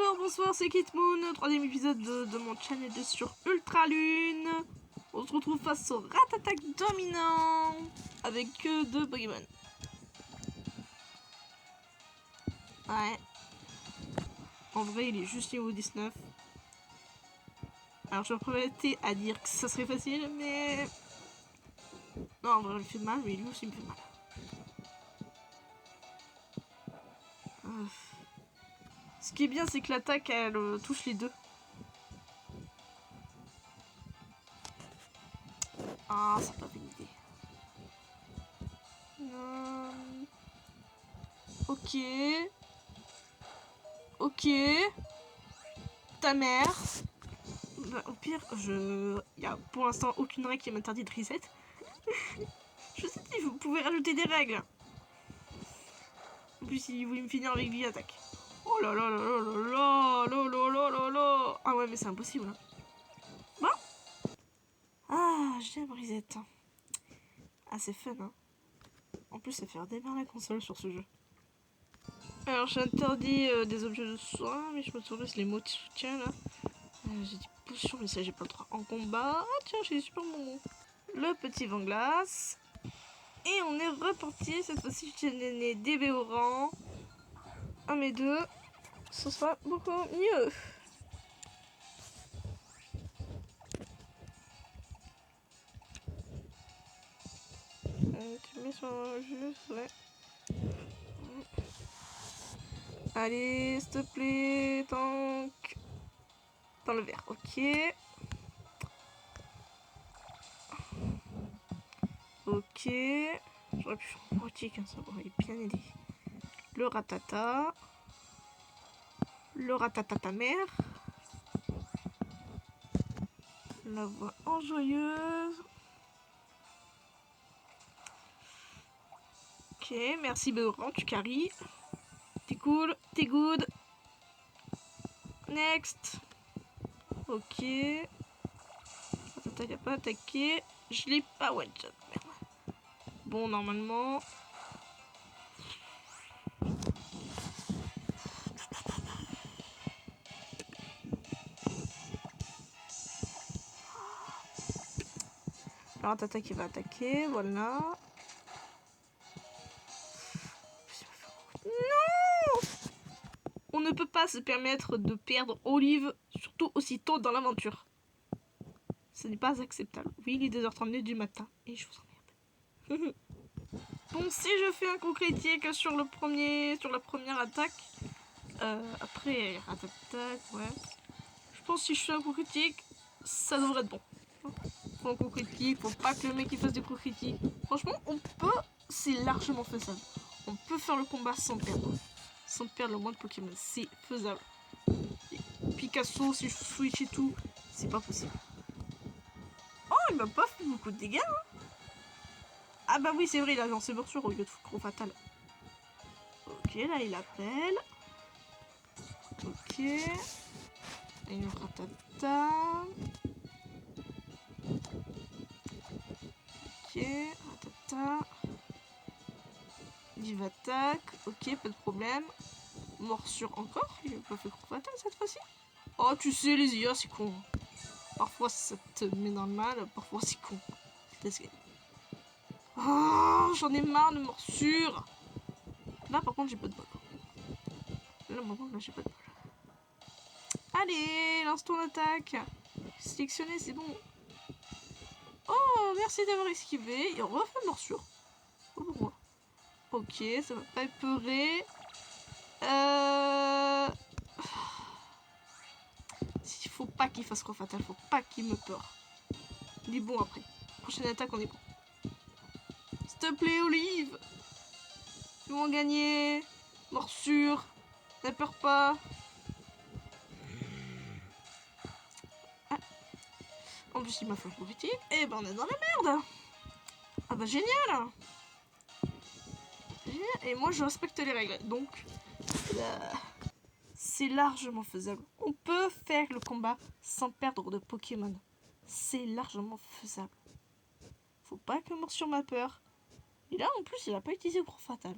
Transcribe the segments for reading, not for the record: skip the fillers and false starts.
Alors bonsoir, c'est Kitmoon, troisième épisode de mon channel sur Ultralune. On se retrouve face au Rat-Attack dominant avec deux Pokémon. Ouais. En vrai, il est juste niveau 19. Alors je vais m'apprêter à dire que ça serait facile, mais... Non, en vrai, il fait mal, mais lui aussi il me fait mal. Ce qui est bien, c'est que l'attaque, elle touche les deux. Ah, c'est pas une idée. Ok. Ok. Ta mère. Bah, au pire, il y a pour l'instant aucune règle qui m'interdit de reset. Je sais si vous pouvez rajouter des règles. En plus, il voulait me finir avec vie attaque. Oh là là là là là là là là là là. Ah ouais, mais c'est impossible. Bon. Ah, j'aime reset. Ah, c'est fun, hein. En plus, ça fait redémarrer la console sur ce jeu. Alors, j'interdis des objets de soin, mais je me souviens les mots de soutien là. J'ai dit potion, mais ça, j'ai pas le droit. En combat. Ah, tiens, j'ai des super moments. Le petit vent glace. Et on est reparti. Cette fois-ci, je tiens des DB au rang. Un mais deux. Ce sera beaucoup mieux. Tu mets sur juste, ouais. Allez, s'il te plaît, tank. Dans le verre, ok. Ok. J'aurais pu faire un pratique, hein, ça m'aurait bien aidé. Le ratata. Le ratata ta mère. La voix enjoyeuse. Ok, merci Béoran, tu carries. T'es cool, t'es good. Next. Ok. Ratata il a pas attaqué. Je l'ai pas one shot. Merde. Bon, normalement. Alors, Ratata qui va attaquer, voilà. Non! On ne peut pas se permettre de perdre Olive, surtout aussitôt dans l'aventure. Ce n'est pas acceptable. Oui, il est 2h32 du matin et je vous emmerde. Bon, si je fais un coup critique sur la première attaque, après attaque, ouais. Je pense que si je fais un coup critique, ça devrait être bon. Faut un coup critique, faut pas que le mec il fasse des coups critiques. Franchement, c'est largement faisable. On peut faire le combat sans perdre. Sans perdre le moins de Pokémon, c'est faisable. Et Picasso, si je switch et tout, c'est pas possible. Oh, il m'a pas fait beaucoup de dégâts, hein. Ah bah oui, c'est vrai, il a lancé morsure au lieu de gros fatal. Ok, là il appelle. Ok. Et une ratata. Ok, ratata. Vive attaque. Ok, pas de problème. Morsure encore. Il n'a pas fait gros fatal cette fois-ci. Oh, tu sais, les IA, c'est con. Parfois ça te met dans le mal, parfois c'est con. Oh, j'en ai marre de morsure. Là, par contre, j'ai pas de bol. Là, j'ai pas de bol. Allez, lance ton attaque. Sélectionner, c'est bon. Oh, merci d'avoir esquivé. Il refait morsure. Oh, pourquoi? Ok, ça va pas épeurer. Il faut pas qu'il fasse trop fatal. Faut pas qu'il me peur. Il est bon après. Prochaine attaque, on est bon. S'il te plaît, Olive. Ils vont gagner. Morsure. N'aie peur pas. Ah. En plus, il m'a fait un critique. Et ben, on est dans la merde. Ah bah, génial. Et moi, je respecte les règles. Donc, c'est largement faisable. On peut faire le combat sans perdre de Pokémon. C'est largement faisable. Faut pas que morsure ma peur. Et là, en plus, il a pas utilisé gros fatal.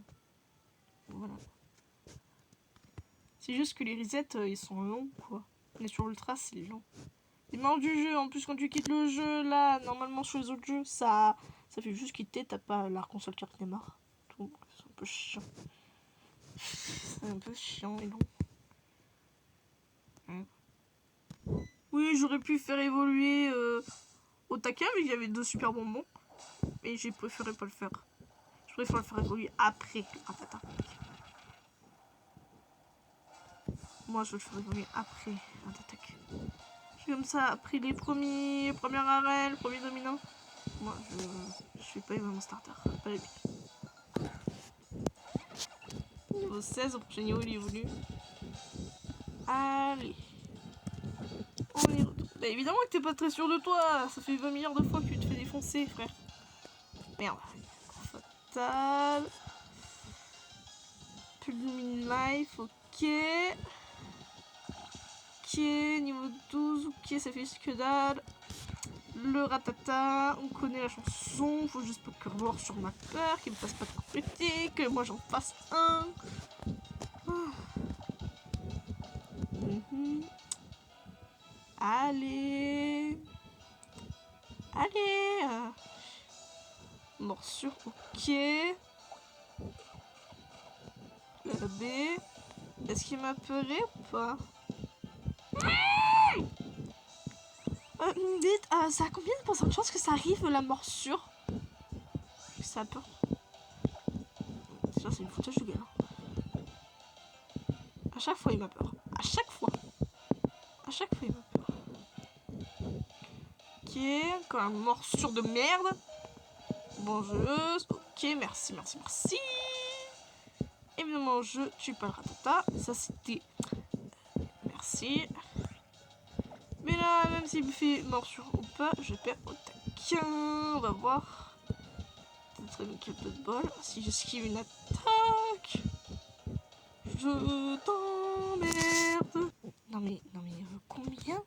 Voilà. C'est juste que les resets, ils sont longs, quoi. Mais sur Ultra, c'est long. C'est mort du jeu. En plus, quand tu quittes le jeu, là, normalement, sur les autres jeux, ça fait juste quitter. T'as pas la console qui redémarre. Donc, c'est un peu chiant. C'est un peu chiant et long. Ouais. Oui, j'aurais pu faire évoluer Otaka, mais il y avait 2 super bonbons. Et j'ai préféré pas le faire. Je préfère le faire évoluer après Ratata. Moi, je le ferai évoluer après Ratata. Comme ça, après les premières arènes, le premier dominant. Moi, je suis pas vraiment starter. Pas l'habitude. Niveau 16, au prochain niveau, il est voulu. Allez. On y retourne. Bah, évidemment que t'es pas très sûr de toi. Ça fait 20 milliards de fois que tu te fais défoncer, frère. Merde. Fatal. Plus de mini-life, ok. Ok, niveau 12, ok, ça fait juste que dalle. Le ratata, on connaît la chanson, faut juste pas que mort sur ma peur, qu'il me fasse pas de compléter, que moi j'en fasse un. Allez. Allez. Morsure, ok. La B. Est-ce qu'il m'a peuré ou pas? Dites, ça a combien de pourcents de chances que ça arrive la morsure? Ça a peur. Ça, c'est une foutage de gueule. À chaque fois, il m'a peur. À chaque fois. À chaque fois, il m'a peur. Ok, encore une morsure de merde. Bonjour. Ok, merci, merci, merci. Évidemment, je tue pas le ratata. Ça, c'était... Merci. Mais là, même s'il me fait morsure ou pas, je perds au taquin. On va voir. Peut-être une quelques de bol. Si j'esquive une attaque, je t'emmerde. Non mais combien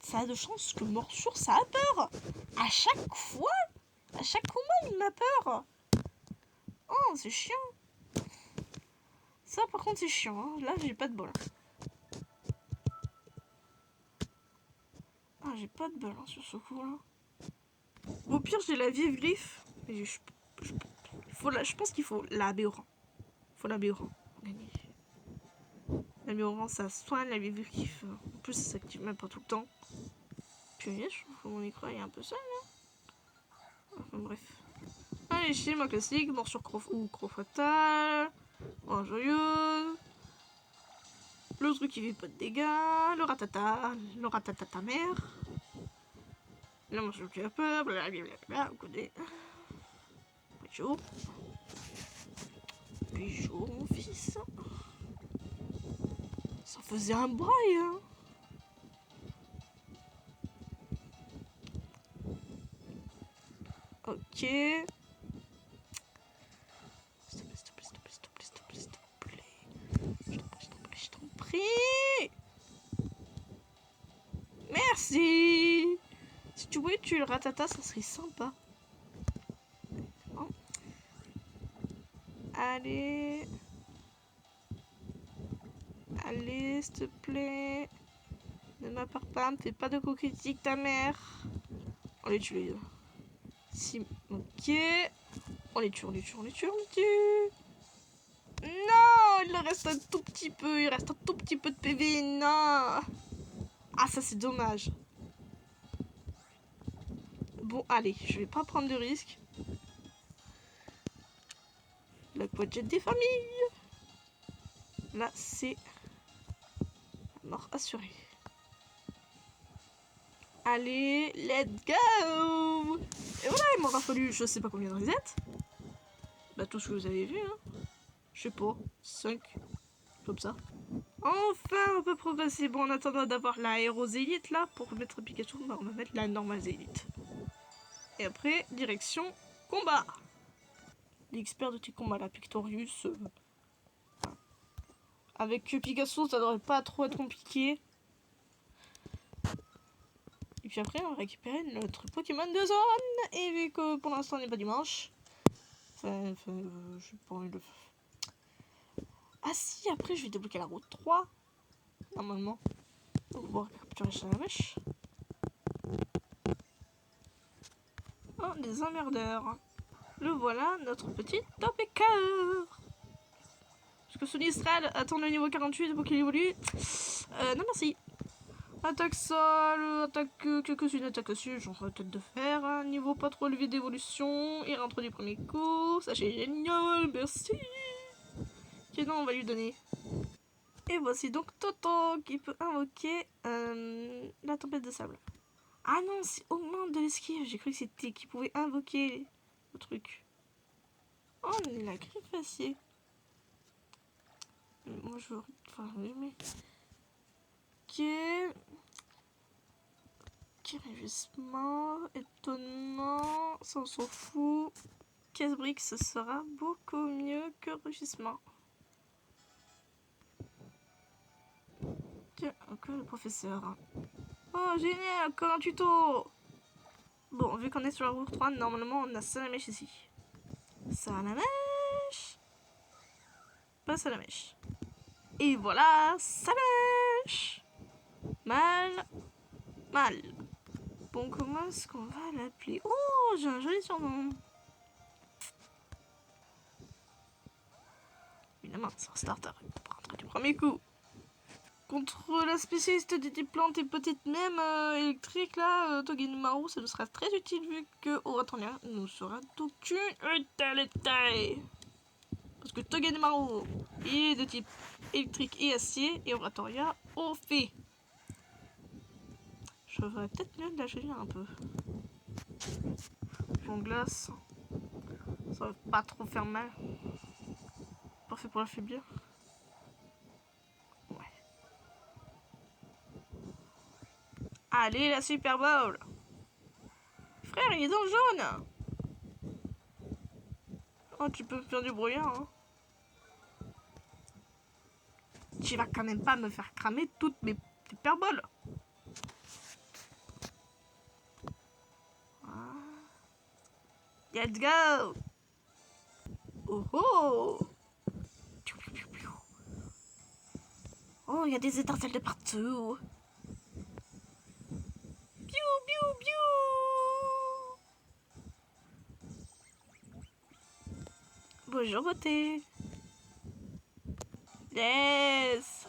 ça a de chances que morsure ça a peur? À chaque fois? À chaque combat il m'a peur. Oh c'est chiant. Ça par contre c'est chiant, hein. Là j'ai pas de bol. Ah j'ai pas de bol hein, sur ce coup là. Au pire j'ai la vive griffe. Mais je pense qu'il faut la Béoran. Faut la Béoran. La Béoran ça soigne la vive griffe. En plus ça s'active même pas tout le temps. Puis je trouve que mon écran est un peu seul là. Enfin bref. Allez, chez moi classique, morsure ou croc fatal, en joyeuse, le truc qui fait pas de dégâts, le ratata ta mère, la morsure qui a peur, blablabla, vous connaissez. Bijou. Bijou, mon fils. Ça faisait un braille, hein. Ok. S'il te plaît. Je t'en prie. Merci. Si tu voulais tuer le ratata, ça serait sympa. Oh. Allez. Allez, s'il te plaît. Ne m'appart pas, me fais pas de coups critiques, ta mère. On les tue les deux. Si, ok. On les tue. Non, il reste un tout petit peu. Il reste un tout petit peu de PV. Non. Ah, ça c'est dommage. Bon, allez, je vais pas prendre de risque. La quadjette des familles. Là, c'est mort assurée. Allez, let's go. Et voilà, il m'aura fallu je sais pas combien de resets. Bah tout ce que vous avez vu, hein. Je sais pas, 5, comme ça. Enfin, on peut progresser. Bon, en attendant d'avoir la Aérozélite là, pour mettre Pikachu, bah, on va mettre la normale Zélite. Et après, direction combat. L'expert de tes combats là, Pictorius. Avec Picasso, ça devrait pas trop être compliqué. Et puis après, on va récupérer notre Pokémon de zone. Et vu que pour l'instant, on n'est pas dimanche. J'ai pas envie de... Ah si, après je vais débloquer la route 3. Normalement. Donc on va capturer Salamèche. Oh, des emmerdeurs. Le voilà, notre petit Topeka. Parce que Sonistrad attend le niveau 48 pour qu'il évolue. Non merci. Attaque sol, attaque quelques-unes attaques aussi, genre tête de fer, hein. Niveau pas trop élevé d'évolution, il rentre du premier coup, ça c'est génial, merci. Ok, non, on va lui donner. Et voici donc Toto qui peut invoquer la tempête de sable. Ah non, c'est augmente de l'esquive, j'ai cru que c'était qu'il pouvait invoquer le truc. Oh, il a griffe acier. Moi je veux... Enfin, mais... Ok... Rugissement, étonnement, ça on s'en fout. Casse-brique, ce sera beaucoup mieux que rugissement. Tiens, encore le professeur. Oh, génial, encore un tuto. Bon, vu qu'on est sur la route 3, normalement on a Salamèche ici. Salamèche. Pas Salamèche. Et voilà, Salamèche. Mal. Bon, comment est-ce qu'on va l'appeler? Oh, j'ai un joli surnom. Évidemment, c'est un starter. Pour rentrer du premier coup. Contre la spécialiste des plantes et peut-être même électriques, là, Togedemaru, ça nous sera très utile vu que Oratornia nous sera d'aucune utilité. Parce que Togedemaru, il est de type électrique et acier, et Oratoria au fait. Je devrais peut-être mieux de la choisir un peu. En glace, ça va pas trop faire mal. Parfait pour l'affaiblir. Ouais. Allez, la Super Bowl. Frère, il est dans le jaune. Oh, tu peux faire du brouillard, hein. Tu vas quand même pas me faire cramer toutes mes hyperboles. Ah. Let's go. Oh oh. Oh, il y a des étincelles de partout. Biou, biou, biou. Bonjour, beauté. Yes.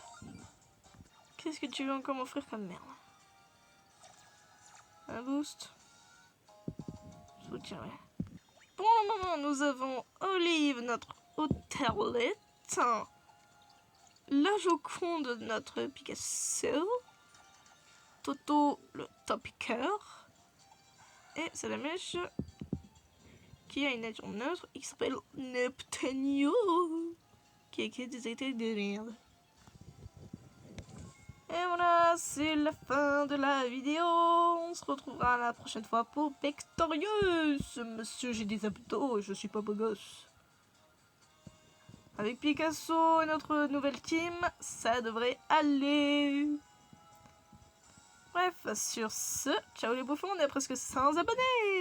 Qu'est-ce que tu veux encore m'offrir comme merde? Un boost. Soutien, ouais. Pour le moment, nous avons Olive, notre Auterlette. La Joconde, notre Picasso. Toto, le Topiqueur. Et Salamèche, qui a une nature neutre et qui s'appelle Neptunio, qui a écrit des étés de merde. Et voilà, c'est la fin de la vidéo. On se retrouvera la prochaine fois pour Pectorius. Monsieur, j'ai des abdos et je suis pas beau gosse. Avec Picasso et notre nouvelle team, ça devrait aller. Bref, sur ce, ciao les bouffons, on est presque 100 abonnés.